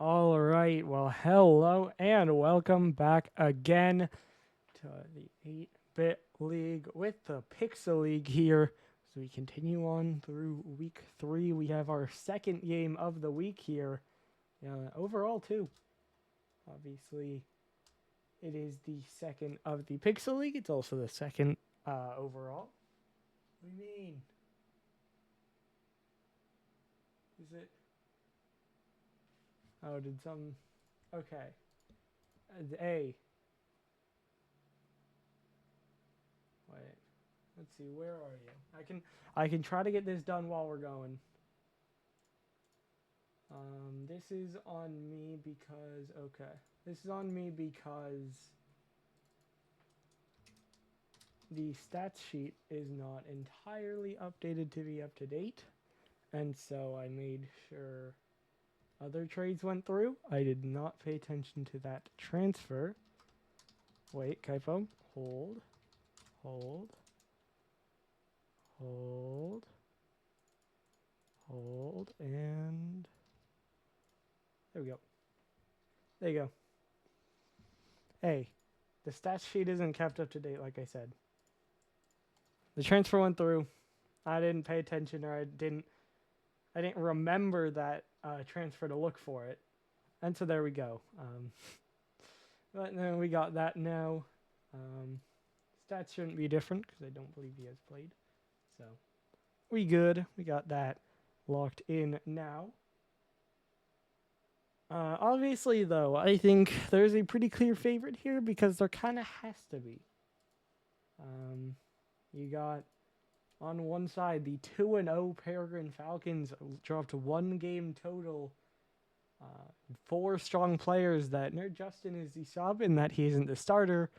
All right. Well, hello and welcome back again to the 8-Bit League with the Pixel League here. So we continue on through week 3. We have our second game of the week here. Overall, too. Obviously, it is the second of the Pixel League. It's also the second overall. What do you mean? Is it? Oh, did some... Okay. A. Wait. Let's see, where are you? I can try to get this done while we're going. This is on me because... Okay. This is on me because... the stats sheet is not entirely updated to be up to date, and so I made sure other trades went through. I did not pay attention to that transfer. Wait, Kaipo, hold, hold, hold, hold, and there we go. There you go. Hey, the stats sheet isn't kept up to date, like I said. The transfer went through. I didn't pay attention, or I didn't remember that transfer to look for it, and so there we go. But then we got that now. Stats shouldn't be different because I don't believe he has played, so we good. We got that locked in now. Obviously, though, I think there's a pretty clear favorite here because there kind of has to be. You got on one side the 2-0 Peregrine Falcons dropped 1 game total. 4 strong players that Nerd Justin is the sub in that he isn't the starter,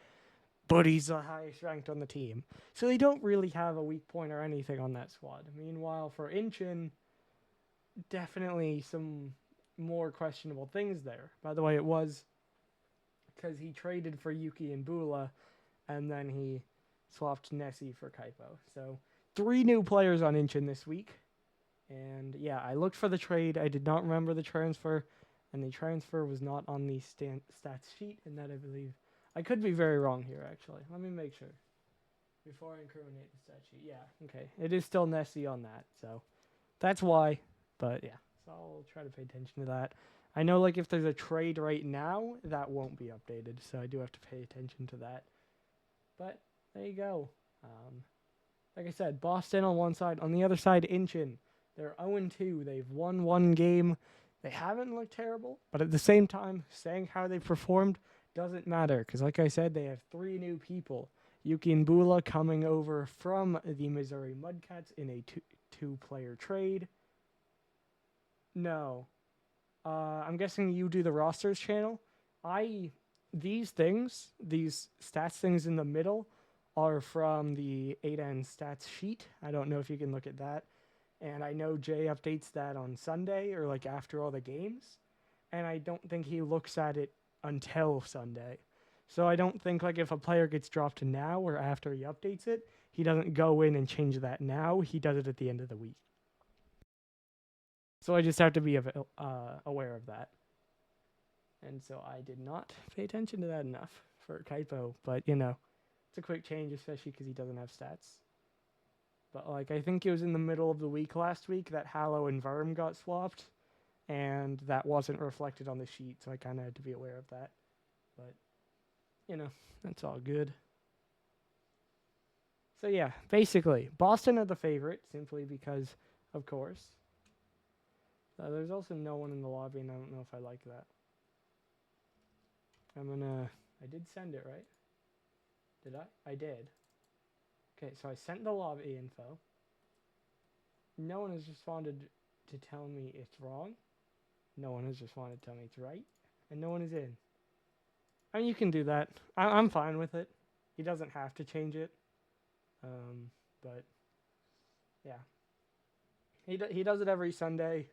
but he's the highest ranked on the team. So they don't really have a weak point or anything on that squad. Meanwhile, for Incheon, definitely some more questionable things there. By the way, it was because he traded for Yuki and Bula, and then he swapped Nessie for Kaipo. So 3 new players on Incheon this week. And yeah, I looked for the trade. I did not remember the transfer, and the transfer was not on the stats sheet, and that I believe. I could be very wrong here, actually. Let me make sure before I incriminate the stat sheet. Yeah, okay. It is still Nessie on that, so that's why. But yeah, so I'll try to pay attention to that. I know, like, if there's a trade right now, that won't be updated, so I do have to pay attention to that. But there you go. Like I said, Boston on one side. On the other side, Incheon. They're 0-2. They've won 1 game. They haven't looked terrible, but at the same time, saying how they performed doesn't matter, because like I said, they have 3 new people. Yuki and Bula coming over from the Missouri Mudcats in a 2-player trade. No. I'm guessing you do the rosters channel. These stats things in the middle are from the 8N stats sheet. I don't know if you can look at that. And I know Jay updates that on Sunday or like after all the games. And I don't think he looks at it until Sunday. So I don't think, like, if a player gets dropped now or after he updates it, he doesn't go in and change that now. He does it at the end of the week. So I just have to be aware of that. And so I did not pay attention to that enough for Kaipo. But, you know, it's a quick change, especially because he doesn't have stats. But, like, I think it was in the middle of the week last week that Hallow and Verm got swapped. And that wasn't reflected on the sheet, so I kind of had to be aware of that. But, you know, that's all good. So, yeah, basically, Boston are the favorite, simply because, of course. There's also no one in the lobby, and I don't know if I like that. I did send it, right? Did I? I did. Okay, so I sent the lobby info. No one has responded to tell me it's wrong. No one has responded to tell me it's right. And no one is in. I mean, you can do that. I'm fine with it. He doesn't have to change it. But, yeah. He does it every Sunday.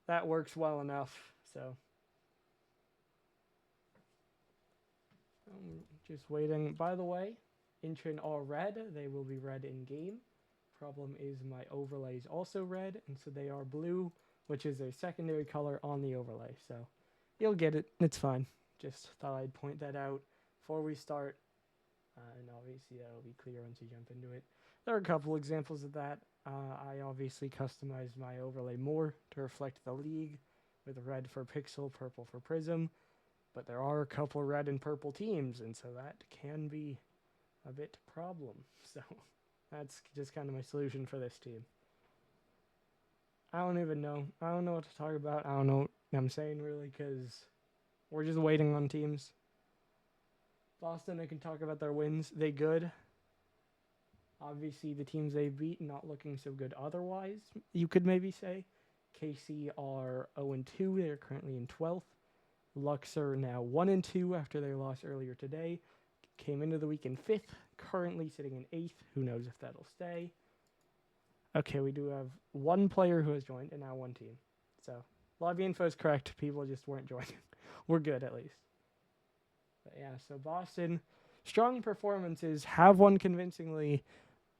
That works well enough, so. I'm just waiting. By the way, Incheon are red. They will be red in game. Problem is my overlay is also red, and so they are blue, which is their secondary color on the overlay. So you'll get it. It's fine. Just thought I'd point that out before we start. And obviously that'll be clear once you jump into it. There are a couple examples of that. I obviously customized my overlay more to reflect the league with red for Pixel, purple for Prism. But there are a couple red and purple teams, and so that can be a bit problem. So that's just kind of my solution for this team. I don't even know. I don't know what to talk about. I don't know what I'm saying, really, because we're just waiting on teams. Boston, I can talk about their wins. They good. Obviously, the teams they beat not looking so good otherwise, you could maybe say. KC are 0-2. They're currently in 12th. Luxor now 1-2 after their loss earlier today. came into the week in 5th, currently sitting in 8th. Who knows if that'll stay. Okay, we do have one player who has joined and now one team. So a lot of the info is correct. People just weren't joining. We're good at least. But yeah, so Boston, strong performances, have won convincingly.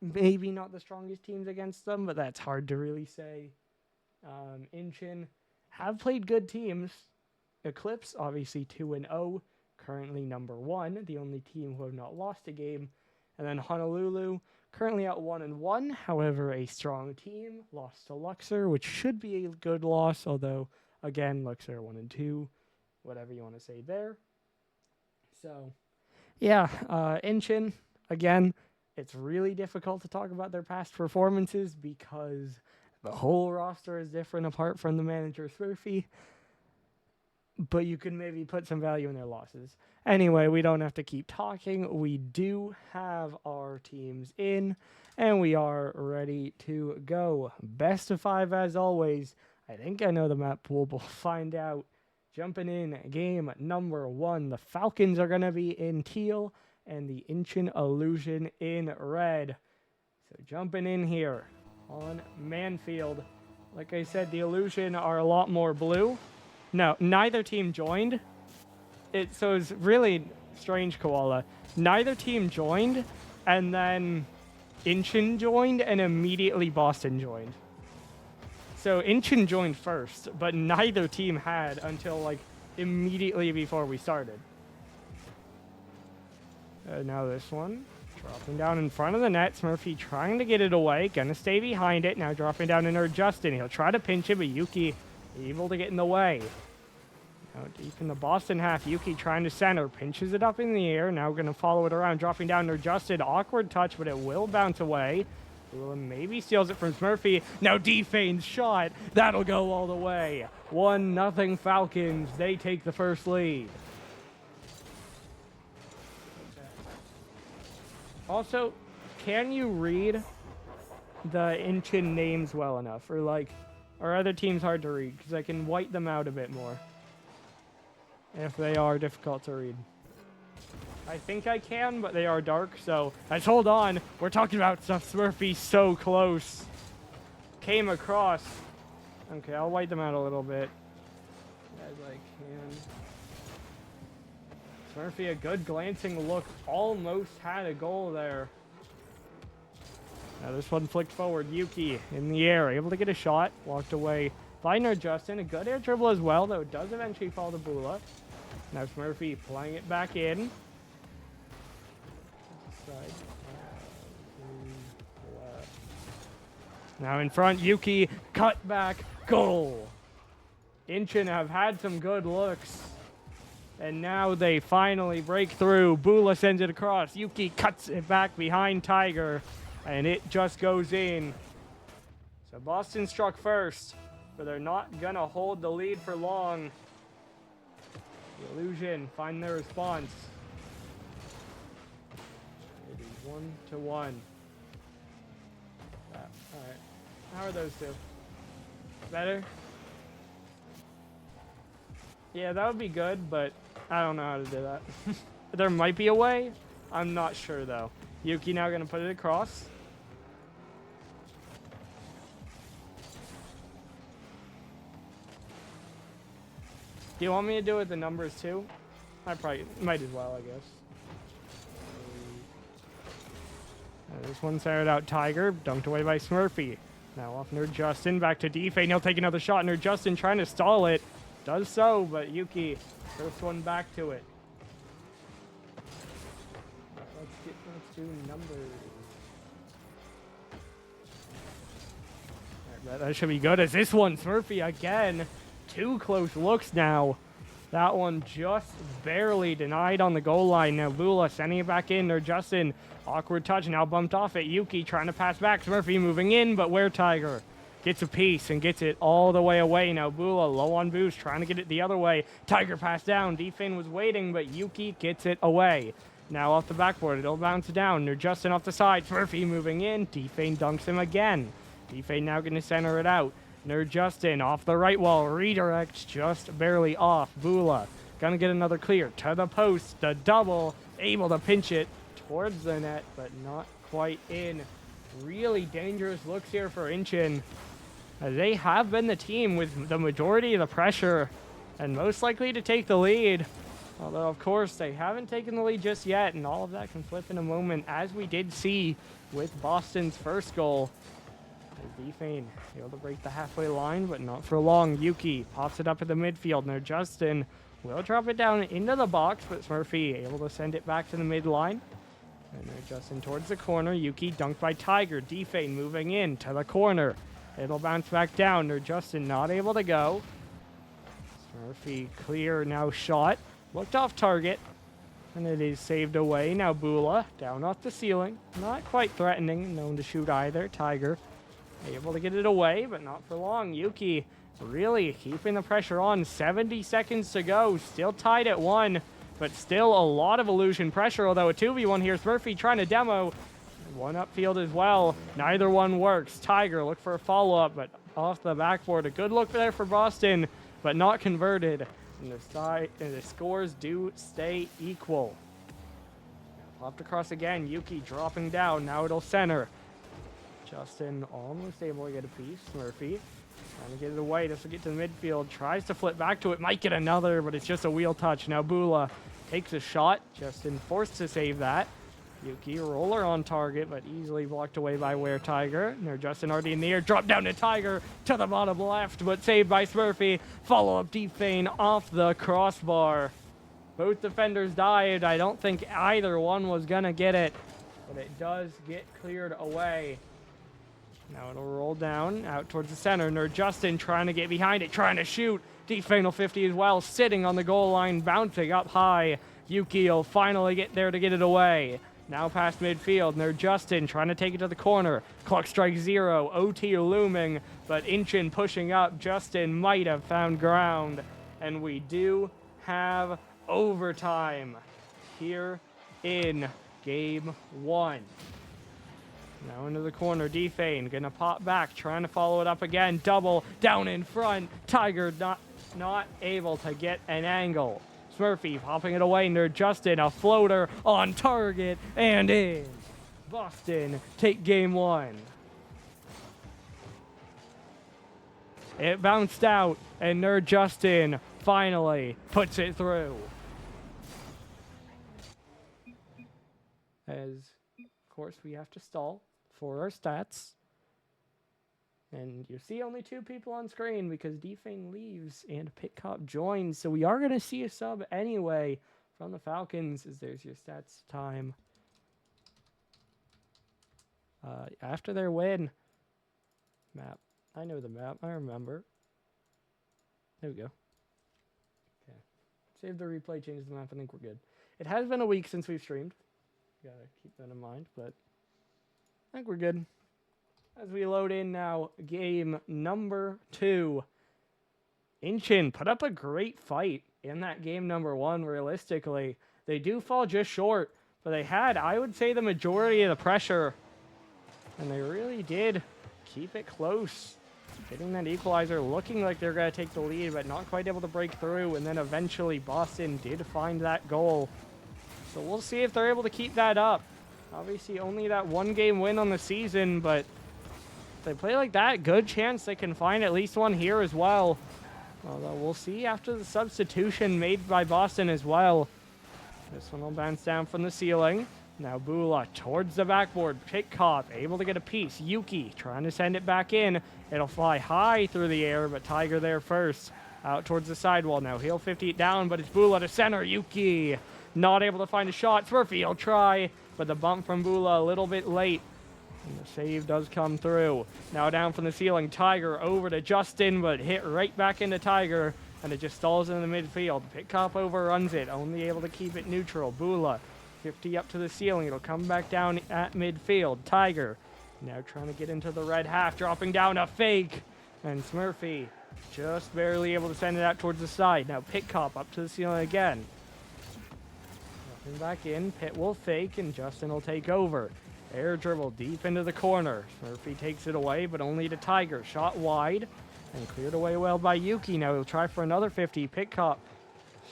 Maybe not the strongest teams against them, but that's hard to really say. Incheon have played good teams. Eclipse, obviously 2-0, currently number 1, the only team who have not lost a game. And then Honolulu, currently at 1-1, however, a strong team, lost to Luxor, which should be a good loss, although, again, Luxor 1-2, whatever you want to say there. So, yeah, Incheon, again, it's really difficult to talk about their past performances because the whole roster is different apart from the manager, Smurfy. But you can maybe put some value in their losses. Anyway, we don't have to keep talking. We do have our teams in, and we are ready to go. Best of 5 as always. I think I know the map pool, but we'll find out. Jumping in game number 1. The Falcons are going to be in teal, and the Incheon Illusion in red. So jumping in here on Manfield. Like I said, the Illusion are a lot more blue. No, neither team joined. So it's really strange, Koala. Neither team joined, and then Incheon joined, and immediately Boston joined. So Incheon joined first, but neither team had until like immediately before we started. Now this one, dropping down in front of the net. Smurfy trying to get it away, gonna stay behind it. Now dropping down in Justin. He'll try to pinch it, but Yuki able to get in the way. Now deep in the Boston half, Yuki trying to center, pinches it up in the air. Now going to follow it around, dropping down to Justin. Awkward touch, but it will bounce away. Maybe steals it from Smurfy. Now D-Fane's shot. That'll go all the way. 1-0 Falcons. They take the first lead. Also, can you read the Incheon names well enough? Or like, are other teams hard to read? Because I can white them out a bit more if they are difficult to read. I think I can, but they are dark, so let's hold on. We're talking about stuff. Smurfy so close. Came across. Okay, I'll white them out a little bit as I can. Smurfy, a good glancing look. Almost had a goal there. Now this one flicked forward. Yuki in the air, able to get a shot. Walked away. Finder Justin, a good air dribble as well, though it does eventually fall to Bula. Now Smurfy playing it back in. Now in front, Yuki, cut back, goal. Incheon have had some good looks. And now they finally break through. Bula sends it across. Yuki cuts it back behind Tiger. And it just goes in. So Boston struck first, but they're not going to hold the lead for long. The Illusion find their response. It is 1-1. All right. How are those two? Better? Yeah, that would be good, but I don't know how to do that. There might be a way. I'm not sure, though. Yuki now going to put it across. Do you want me to do it with the numbers, too? I probably might as well, I guess. This one centered out Tiger, dunked away by Smurfy. Now off Nerd Justin, back to D-Fane. He'll take another shot. Nerd Justin trying to stall it. Does so, but Yuki, first one back to it. Let's do numbers. Right, that should be good as this one. Smurfy again. 2 close looks now. That one just barely denied on the goal line. Now Bula sending it back in. Nerd Justin, awkward touch, now bumped off it. Yuki trying to pass back. Smurfy moving in, but where Tiger gets a piece and gets it all the way away. Now Bula low on boost, trying to get it the other way. Tiger passed down. D-Fane was waiting, but Yuki gets it away. Now off the backboard, it'll bounce down. Nerd Justin off the side. Smurfy moving in. D-Fane dunks him again. D-Fane now going to center it out. Nerd Justin off the right wall. Redirects just barely off. Bula gonna get another clear to the post. The double. able to pinch it towards the net, but not quite in. Really dangerous looks here for Incheon. They have been the team with the majority of the pressure and most likely to take the lead. Although, of course, they haven't taken the lead just yet, and all of that can flip in a moment, as we did see with Boston's first goal. As Defane able to break the halfway line, but not for long. Yuki pops it up at the midfield. Now Justin will drop it down into the box, but Smurfy able to send it back to the midline. And now Justin towards the corner. Yuki dunked by Tiger. Defane moving in to the corner. It'll bounce back down. Now Justin not able to go. Smurfy clear now shot. Looked off target. And it is saved away. Now Bula down off the ceiling. Not quite threatening. Known to shoot either. Tiger able to get it away, but not for long. Yuki really keeping the pressure on. 70 seconds to go. Still tied at 1, but still a lot of illusion pressure, although a 2v1 here. Smurfy trying to demo. One upfield as well. Neither one works. Tiger look for a follow-up, but off the backboard. A good look there for Boston, but not converted. And the scores do stay equal. Popped across again. Yuki dropping down. Now it'll center. Justin almost able to get a piece. Smurfy trying to get it away. This will get to the midfield. Tries to flip back to it. Might get another, but it's just a wheel touch. Now Bula takes a shot. Justin forced to save that. Yuki roller on target, but easily blocked away by Ware Tiger. Now Justin already in the air. Drop down to Tiger to the bottom left, but saved by Smurfy. Follow-up Defane off the crossbar. Both defenders dived. I don't think either one was going to get it, but it does get cleared away. Now it'll roll down out towards the center. Nerd Justin trying to get behind it, trying to shoot. Defane 50 as well, sitting on the goal line, bouncing up high. Yuki will finally get there to get it away. Now past midfield. Nerd Justin trying to take it to the corner. Clock strike 0. OT looming, but Incheon pushing up. Justin might have found ground. And we do have overtime here in Game 1. Now into the corner, Defane gonna pop back, trying to follow it up again. Double down in front. Tiger not able to get an angle. Smurfy popping it away. Nerd Justin, a floater on target and in. Boston take Game 1. It bounced out, and Nerd Justin finally puts it through. As, of course, we have to stall for our stats. And you see only 2 people on screen because Defane leaves and Pitcop joins. So we are going to see a sub anyway from the Falcons, as there's your stats time. After their win. Map. I know the map. I remember. There we go. Okay. Save the replay, change the map. I think we're good. It has been a week since we've streamed. Gotta keep that in mind, but I think we're good. As we load in now, game number 2. Incheon put up a great fight in that game number 1, realistically. They do fall just short, but they had, I would say, the majority of the pressure. And they really did keep it close. Getting that equalizer, looking like they're going to take the lead, but not quite able to break through. And then eventually Boston did find that goal. So we'll see if they're able to keep that up. Obviously only that 1-game win on the season, but if they play like that, good chance they can find at least one here as well. Although we'll see after the substitution made by Boston as well. This one will bounce down from the ceiling. Now Bula towards the backboard. Pitcop able to get a piece. Yuki trying to send it back in. It'll fly high through the air, but Tiger there first. Out towards the sidewall now. He'll 50 it down, but it's Bula to center. Yuki not able to find a shot. Smurfy will try, but the bump from Bula a little bit late. And the save does come through. Now down from the ceiling. Tiger over to Justin, but hit right back into Tiger. And it just stalls in the midfield. Pitcop overruns it. Only able to keep it neutral. Bula 50 up to the ceiling. It'll come back down at midfield. Tiger now trying to get into the red half. Dropping down a fake. And Smurfy just barely able to send it out towards the side. Now Pitcop up to the ceiling again. Dropping back in. Pitt will fake and Justin will take over. Air dribble deep into the corner. Smurfy takes it away, but only to Tiger. Shot wide and cleared away well by Yuki. Now he'll try for another 50. Pitcop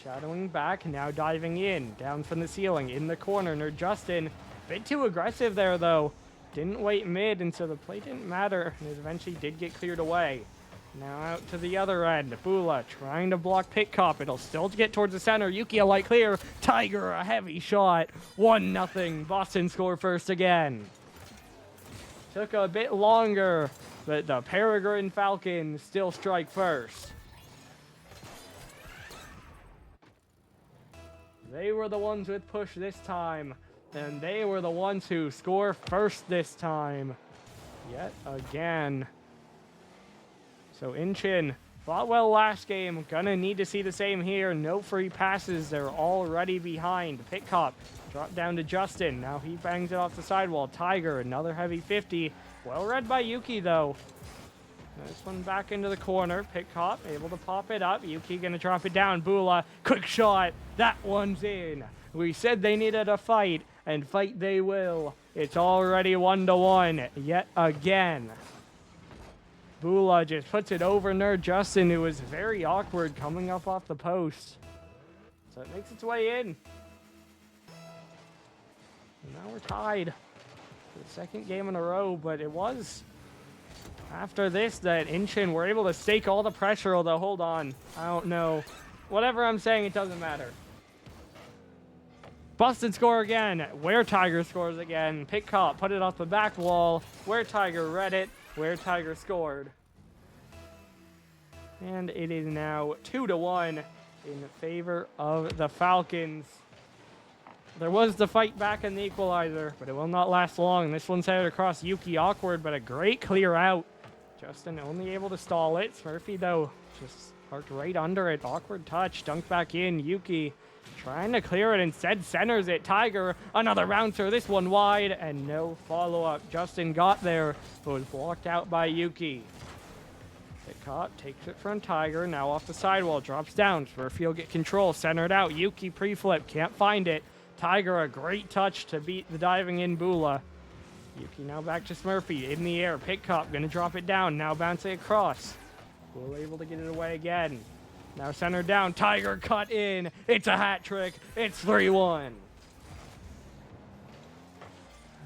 Shadowing back, now diving in. Down from the ceiling, in the corner. Nerd Justin, bit too aggressive there though. Didn't wait mid, and so the play didn't matter. And it eventually did get cleared away. Now out to the other end. Bula trying to block Pit Cop. It'll still get towards the center. Yuki a light clear. Tiger a heavy shot. 1-0. Boston score first again. Took a bit longer, but the Peregrine Falcons still strike first. They were the ones with push this time, and they were the ones who score first this time. Yet again. So Incheon fought well last game. Gonna need to see the same here. No free passes. They're already behind. Pit Cop dropped down to Justin. Now he bangs it off the sidewall. Tiger, another heavy 50. Well read by Yuki, though. This one back into the corner. Pit Cop able to pop it up. Yuki gonna drop it down. Bula, quick shot. That one's in. We said they needed a fight, and fight they will. It's already 1-1 yet again. Bula just puts it over Nerd Justin, who was very awkward coming up off the post. So it makes its way in. And now we're tied for the second game in a row, but it was after this that Incheon were able to stake all the pressure, although hold on, I don't know. Whatever I'm saying, it doesn't matter. Boston score again. Where Tiger scores again. Pit Cop put it off the back wall. Where Tiger read it. Where Tiger scored. And it is now 2-1 in favor of the Falcons. There was the fight back in the equalizer, but it will not last long. This one's headed across Yuki, awkward, but a great clear out. Justin only able to stall it. Smurfy, though, just parked right under it. Awkward touch, dunked back in. Yuki trying to clear it, instead centers it. Tiger, another bouncer, this one wide, and no follow-up. Justin got there, but was blocked out by Yuki. Pit Cop takes it from Tiger, now off the sidewall, drops down. Smurfy will get control, centered out. Yuki pre-flip, can't find it. Tiger, a great touch to beat the diving in Bula. Yuki now back to Smurfy, in the air. Pit Cop gonna drop it down, now bouncing across. Bula able to get it away again. Now centered down, Tiger cut in. It's a hat trick. It's 3-1.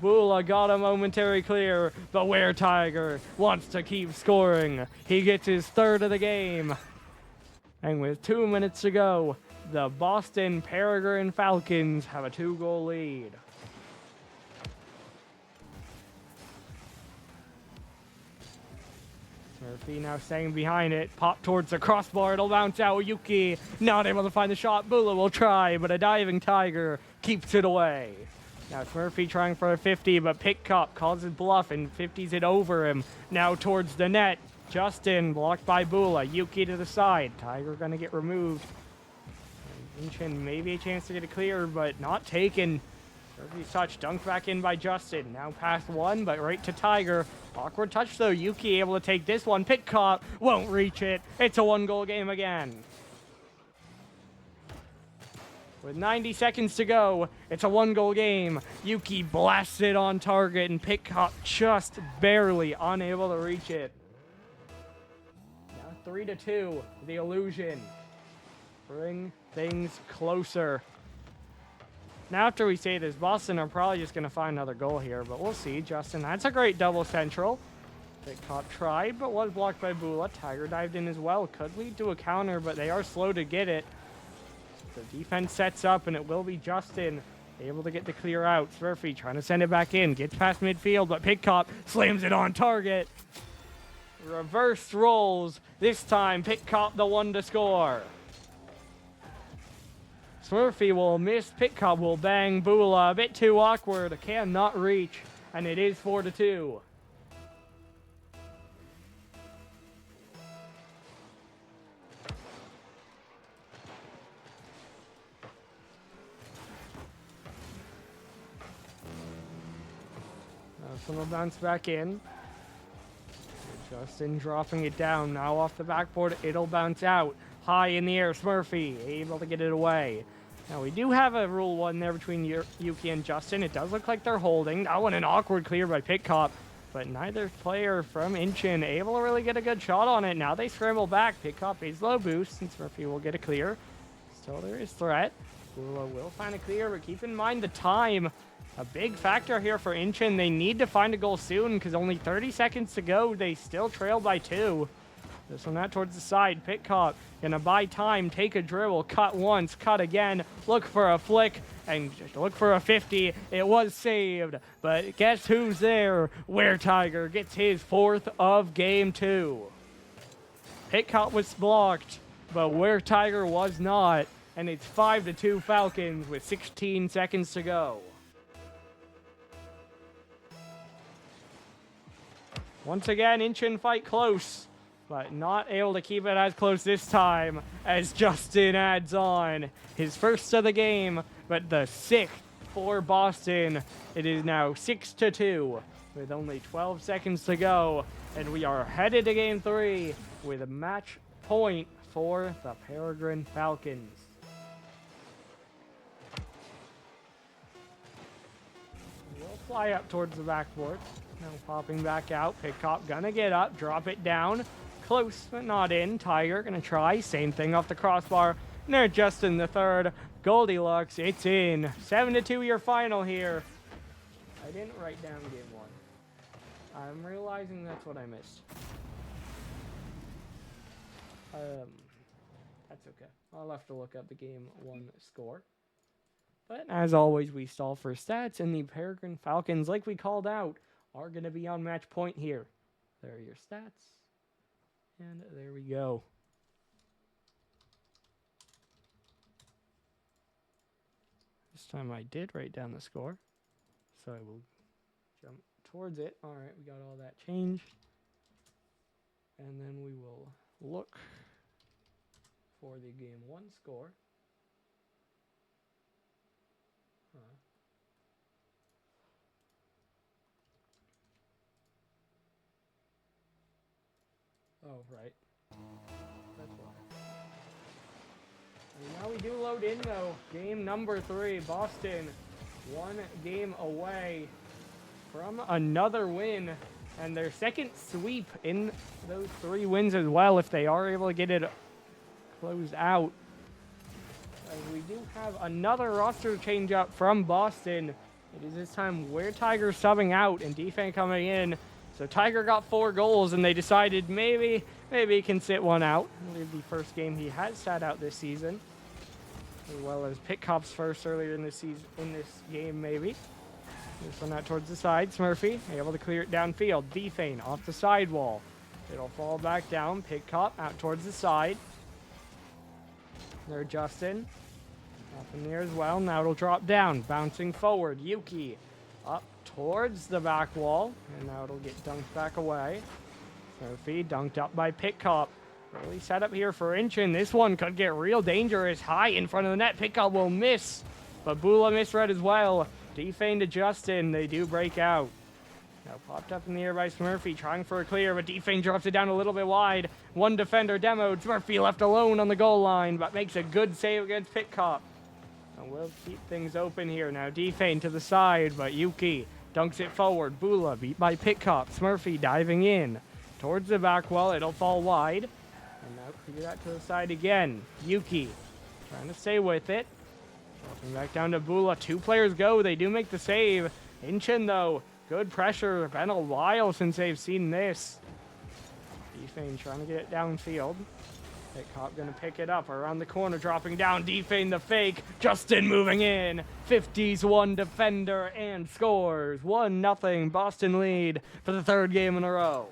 Bula got a momentary clear, but where Tiger wants to keep scoring. He gets his third of the game. And with 2 minutes to go, the Boston Peregrine Falcons have a 2-goal lead. Murphy now staying behind it. Pop towards the crossbar. It'll bounce out. Yuki not able to find the shot. Bula will try, but a diving Tiger keeps it away. Now it's Murphy trying for a 50, but Pit Cop calls his bluff and 50s it over him. Now towards the net. Justin blocked by Bula. Yuki to the side. Tiger gonna get removed. Incheon maybe a chance to get it clear, but not taken. Murphy's touch dunked back in by Justin. Now past one, but right to Tiger. Awkward touch though. Yuki able to take this one. Pit Cop won't reach it. It's a 1-goal game again. With 90 seconds to go, it's a 1-goal game. Yuki blasts it on target, and Pit Cop just barely unable to reach it. Now 3-2. The illusion. Bring things closer. Now, after we say this, Boston are probably just going to find another goal here, but we'll see. Justin, that's a great double central. Pit Cop tried, but was blocked by Bula. Tiger dived in as well. Could lead to a counter, but they are slow to get it. The defense sets up, and it will be Justin able to get the clear out. Smurfy trying to send it back in. Gets past midfield, but Pit Cop slams it on target. Reverse rolls. This time, Pit Cop the one to score. Smurfy will miss. Pit Cop will bang. Bula a bit too awkward. Cannot reach. And it is 4-2. This one will bounce back in. Justin dropping it down. Now off the backboard. It'll bounce out. High in the air. Smurfy able to get it away. Now, we do have a Rule 1 there between Yuki and Justin. It does look like they're holding. That one an awkward clear by Pit Cop, but neither player from Incheon able to really get a good shot on it. Now they scramble back. Pit Cop is low boost, and Smurfy will get a clear. Still there is threat. Bula will find a clear, but keep in mind the time. A big factor here for Incheon. They need to find a goal soon because only 30 seconds to go. They still trail by 2. This one out towards the side. Pitcock gonna buy time, take a dribble, cut once, cut again, look for a flick, and just look for a 50. It was saved, but guess who's there? Where Tiger gets his 4th of game 2. Pitcock was blocked, but Where Tiger was not, and it's 5-2 Falcons with 16 seconds to go. Once again, Incheon fight close, but not able to keep it as close this time as Justin adds on his first of the game, but the 6th for Boston. It is now 6-2 with only 12 seconds to go, and we are headed to game 3 with a match point for the Peregrine Falcons. We'll fly up towards the backboard. Now popping back out. Pitcock gonna get up, drop it down. Close, but not in. Tiger gonna try. Same thing off the crossbar. And they're just in the 3rd. Goldilocks, it's in. 7-2 your final here. I didn't write down game 1. I'm realizing that's what I missed. That's okay. I'll have to look up the game 1 score. But as always, we stall for stats, and the Peregrine Falcons, like we called out, are going to be on match point here. There are your stats. And there we go. This time I did write down the score, so I will jump towards it. All right, we got all that changed. And then we will look for the game 1 score. Oh, right. That's why. And now we do load in, though. Game number 3. Boston, 1 game away from another win. And their 2nd sweep in those 3 wins as well, if they are able to get it closed out. As we do have another roster change up from Boston. It is this time Where Tiger subbing out and Defang coming in. So Tiger got 4 goals, and they decided maybe he can sit one out. I believe the first game he has sat out this season, as well as Pitcock's first earlier in this season, in this game maybe. This one out towards the side. Smurfy able to clear it downfield. Defane off the sidewall. It'll fall back down. Pitcock out towards the side. There, Justin up in there as well. Now it'll drop down, bouncing forward. Yuki up towards the back wall, and now it'll get dunked back away. Murphy dunked up by Pitcock. Early setup here for Incheon. This one could get real dangerous. High in front of the net. Pitcock will miss, but Bula misread as well. Defane to Justin. They do break out. Now popped up in the air by Smurfy, trying for a clear, but Defane drops it down a little bit wide. One defender demoed. Smurfy left alone on the goal line, but makes a good save against Pitcock. And we'll keep things open here. Now Defane to the side, but Yuki dunks it forward. Bula beat by Pitcock. Smurfy diving in towards the back wall. It'll fall wide. And now clear that to the side again. Yuki trying to stay with it. Dropping back down to Bula. 2 players go. They do make the save. Incheon, though, good pressure. Been a while since they've seen this. Defane trying to get it downfield. Pitcock gonna pick it up around the corner, dropping down. Defane the fake. Justin moving in. 50s 1 defender and scores. 1-0 Boston lead for the 3rd game in a row.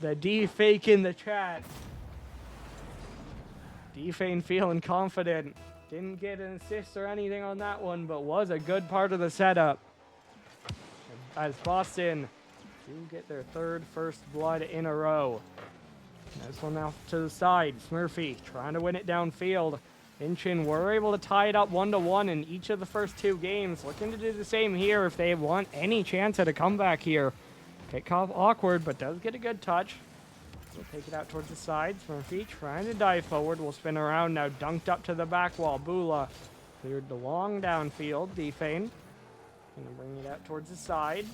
The D-fake in the chat. Defane feeling confident. Didn't get an assist or anything on that one, but was a good part of the setup. As Boston do get their 3rd first blood in a row. This one now to the side. Smurfy trying to win it downfield. Incheon were able to tie it up 1-1 in each of the first 2 games. Looking to do the same here if they want any chance at a comeback here. Pitcock awkward, but does get a good touch. We'll take it out towards the side. Smurfy trying to dive forward. We'll spin around now. Dunked up to the back wall. Bula cleared the long downfield. Defane gonna bring it out towards the side.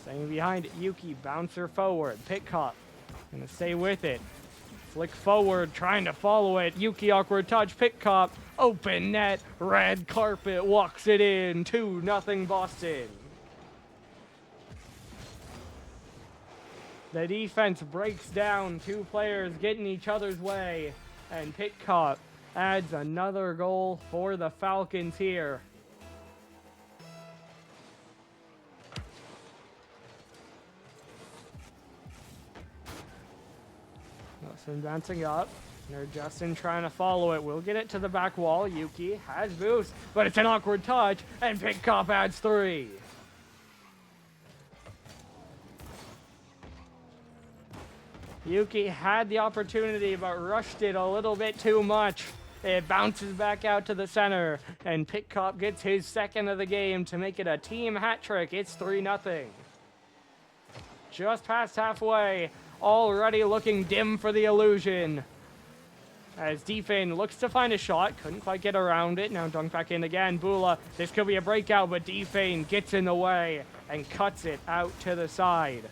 Staying behind it. Yuki bouncer forward. Pitcock gonna stay with it. Flick forward, trying to follow it. Yuki awkward touch, pick cop, open net, red carpet, walks it in, 2-0 Boston. The defense breaks down, two players getting each other's way, and pick cop adds another goal for the Falcons here. Wilson bouncing up. There's Justin trying to follow it. We'll get it to the back wall. Yuki has boost, but it's an awkward touch, and pick cop adds 3. Yuki had the opportunity, but rushed it a little bit too much. It bounces back out to the center, and Pick Cop gets his second of the game to make it a team hat trick. It's 3-0. Just past halfway, already looking dim for the illusion. As Defane looks to find a shot, couldn't quite get around it. Now dunked back in again. Bula, this could be a breakout, but Defane gets in the way and cuts it out to the side.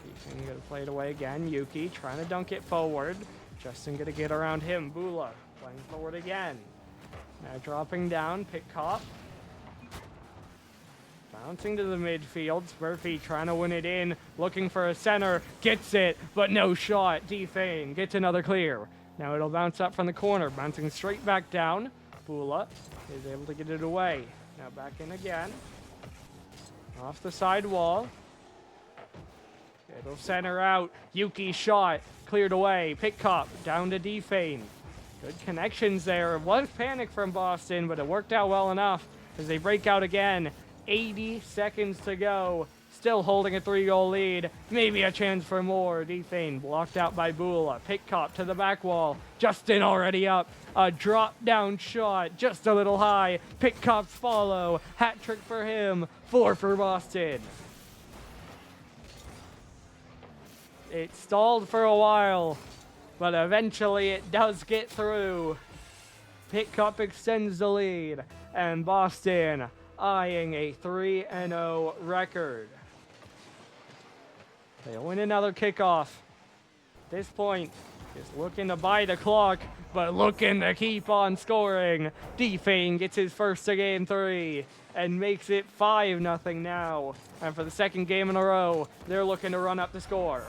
Defane gonna play it away again. Yuki trying to dunk it forward. Justin gonna get around him. Bula playing forward again. Now dropping down, Pick Cop. Bouncing to the midfield. Smurfy trying to win it in, looking for a center. Gets it, but no shot. Defane gets another clear. Now it'll bounce up from the corner, bouncing straight back down. Bula is able to get it away. Now back in again. Off the side wall. It'll center out. Yuki shot, cleared away. Pick Cop down to Defane. Good connections there. It was panic from Boston, but it worked out well enough as they break out again. 80 seconds to go. Still holding a 3-goal lead. Maybe a chance for more. Defane blocked out by Bula. Pick Cop to the back wall. Justin already up. A drop down shot. Just a little high. Pick Cop's follow. Hat trick for him. 4 for Boston. It stalled for a while, but eventually it does get through. Pick Cop extends the lead, and Boston eyeing a 3-0 record. They win another kickoff. At this point, just looking to buy the clock, but looking to keep on scoring. Defane gets his first of game 3 and makes it 5-0 now. And for the second game in a row, they're looking to run up the score.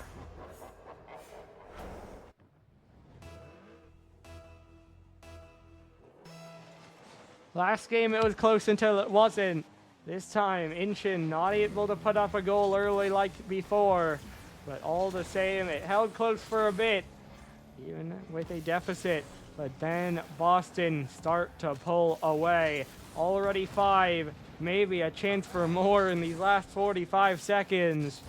Last game it was close until it wasn't. This time, Incheon not able to put up a goal early like before. But all the same, it held close for a bit, even with a deficit. But then Boston start to pull away. Already 5, maybe a chance for more in these last 45 seconds.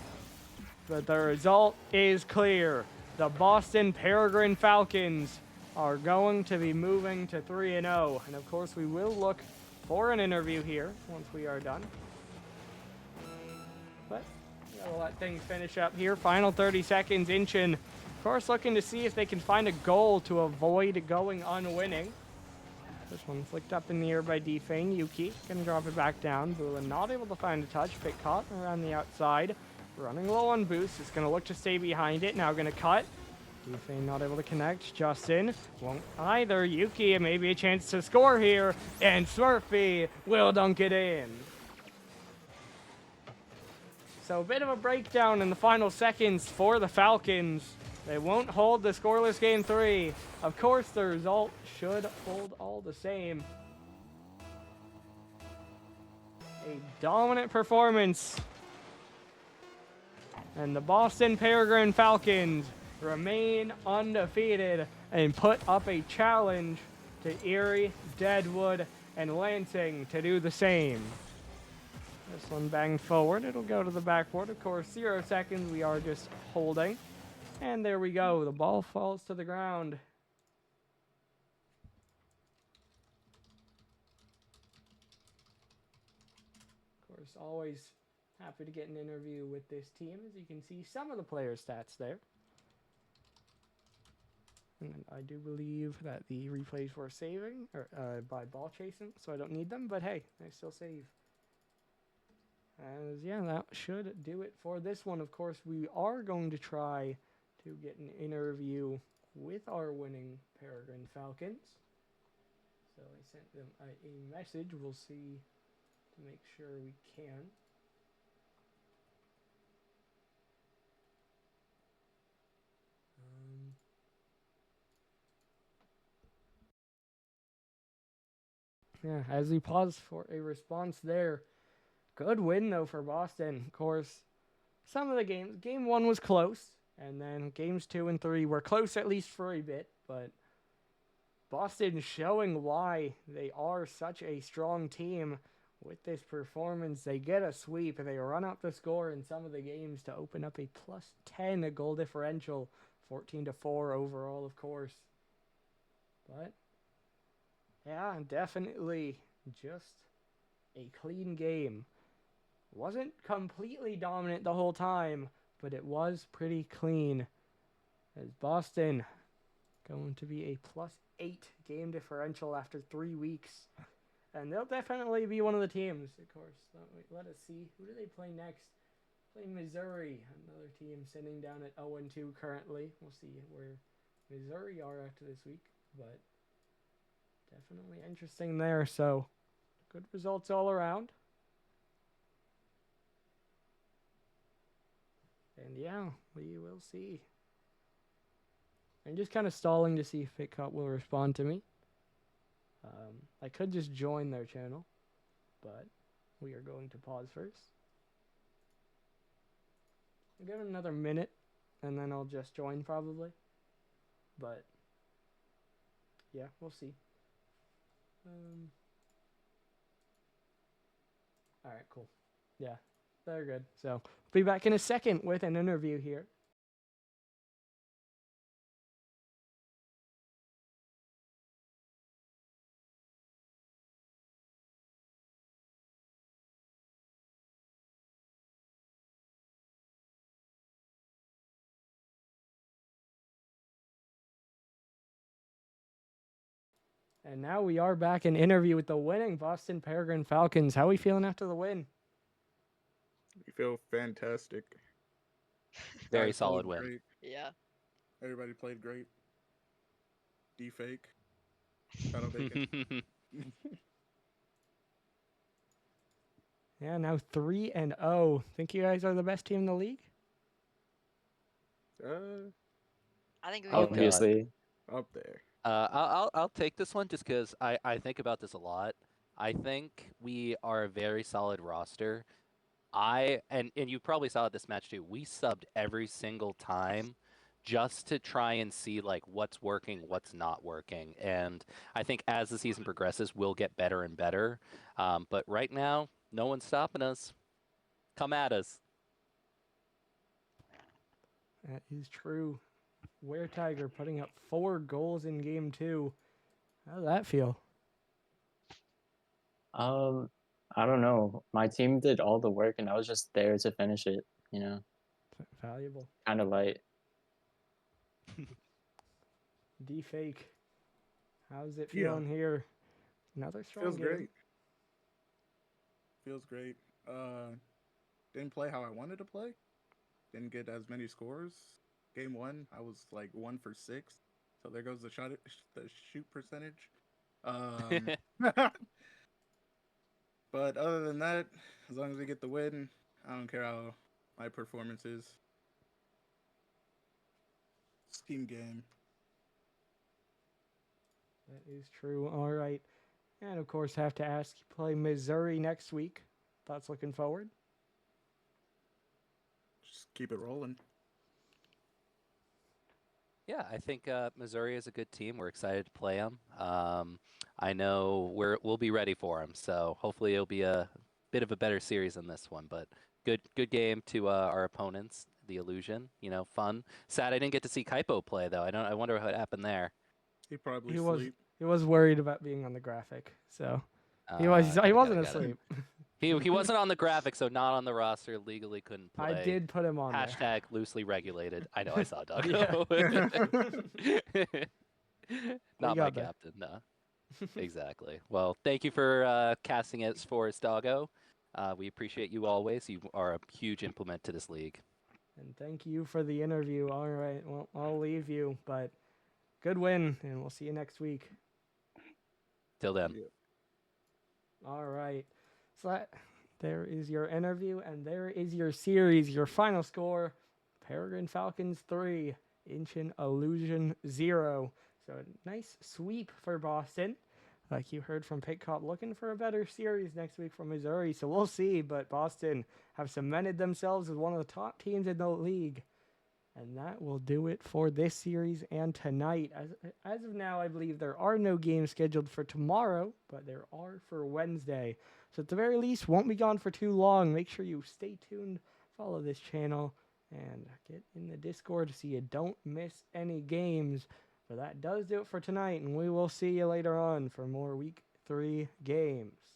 But the result is clear. The Boston Peregrine Falcons are going to be moving to 3-0. And of course, we will look for an interview here once we are done. But we gotta let things finish up here. Final 30 seconds. Incheon, of course, looking to see if they can find a goal to avoid going unwinning. This one flicked up in the air by Defane. Yuki gonna drop it back down. Bula not able to find a touch. Pick caught around the outside. Running low on boost. It's gonna look to stay behind it. Now gonna cut. Defane not able to connect. Justin won't either. Yuki, maybe a chance to score here. And Smurfy will dunk it in. So a bit of a breakdown in the final seconds for the Falcons. They won't hold the scoreless game 3. Of course, the result should hold all the same. A dominant performance. And the Boston Peregrine Falcons remain undefeated and put up a challenge to Erie, Deadwood, and Lansing to do the same. This one banged forward. It'll go to the backboard. Of course, 0 seconds. We are just holding. And there we go. The ball falls to the ground. Of course, always happy to get an interview with this team. As you can see, some of the player stats there. And I do believe that the replays were saving or by ball chasing, so I don't need them. But hey, I still save. As yeah, that should do it for this one. Of course, we are going to try to get an interview with our winning Peregrine Falcons. So I sent them a message. We'll see to make sure we can. Yeah, as we pause for a response there. Good win, though, for Boston. Of course, some of the games, game 1 was close, and then games 2 and 3 were close at least for a bit, but Boston showing why they are such a strong team with this performance. They get a sweep, and they run up the score in some of the games to open up a plus 10 goal differential, 14-4 overall, of course. But yeah, definitely just a clean game. Wasn't completely dominant the whole time, but it was pretty clean. As Boston going to be a +8 game differential after 3 weeks. And they'll definitely be one of the teams, of course. Let us see. Who do they play next? Play Missouri, another team sitting down at 0-2 currently. We'll see where Missouri are after this week, but definitely interesting there. So good results all around. And yeah, we will see. I'm just kind of stalling to see if Pitcup will respond to me. I could just join their channel, but we are going to pause first. I'll give it another minute, and then I'll just join probably. But yeah, we'll see. All right, cool. Yeah, they're good. So be back in a second with an interview here. And now we are back in interview with the winning Boston Peregrine Falcons. How are we feeling after the win? We feel fantastic. Very Guys solid played win. great. Yeah. Everybody played great. D-fake. Shadow bacon. Yeah, now 3-0. Think you guys are the best team in the league? I think we Oh, can win. Obviously. Up there. I'll take this one just because I think about this a lot. I think we are a very solid roster. And you probably saw it this match too. We subbed every single time just to try and see like what's working, what's not working. And I think as the season progresses, we'll get better and better. But right now, no one's stopping us. Come at us. That is true. Were Tiger putting up 4 goals in game 2. How does that feel? I don't know. My team did all the work and I was just there to finish it, you know. Valuable. Kind of light. D-fake. How's it Yeah. feeling here? Another strong Feels game. great. Feels great. Didn't play how I wanted to play. Didn't get as many scores. Game 1, I was like 1 for 6. So there goes the shoot percentage. But other than that, as long as we get the win, I don't care how my performance is. It's a team game. That is true. All right. And of course, have to ask, you play Missouri next week. Thoughts looking forward? Just keep it rolling. Yeah, I think Missouri is a good team. We're excited to play them. I know we'll be ready for them. So hopefully it'll be a bit of a better series than this one. But good game to our opponents. The Illusion, fun. Sad I didn't get to see Kaipo play though. I wonder what happened there. He probably sleep. He was worried about being on the graphic, so he Got wasn't it. asleep. He wasn't on the graphic, so not on the roster. Legally couldn't play. I did put him on Hashtag loosely regulated. I know I saw Doug. Not my captain, no. Exactly. Well, thank you for casting us for us, Doggo. We appreciate you always. You are a huge implement to this league. And thank you for the interview. All right, well, I'll leave you, but good win, and we'll see you next week. Till then. Yeah. All right. So there is your interview, and there is your series. Your final score, Peregrine Falcons 3, Incheon Illusion 0. So a nice sweep for Boston. Like you heard from Pit Cop, looking for a better series next week from Missouri. So we'll see, but Boston have cemented themselves as one of the top teams in the league. And that will do it for this series and tonight. As of now, I believe there are no games scheduled for tomorrow, but there are for Wednesday. So at the very least, won't be gone for too long. Make sure you stay tuned, follow this channel, and get in the Discord so you don't miss any games. But that does do it for tonight, and we will see you later on for more Week 3 games.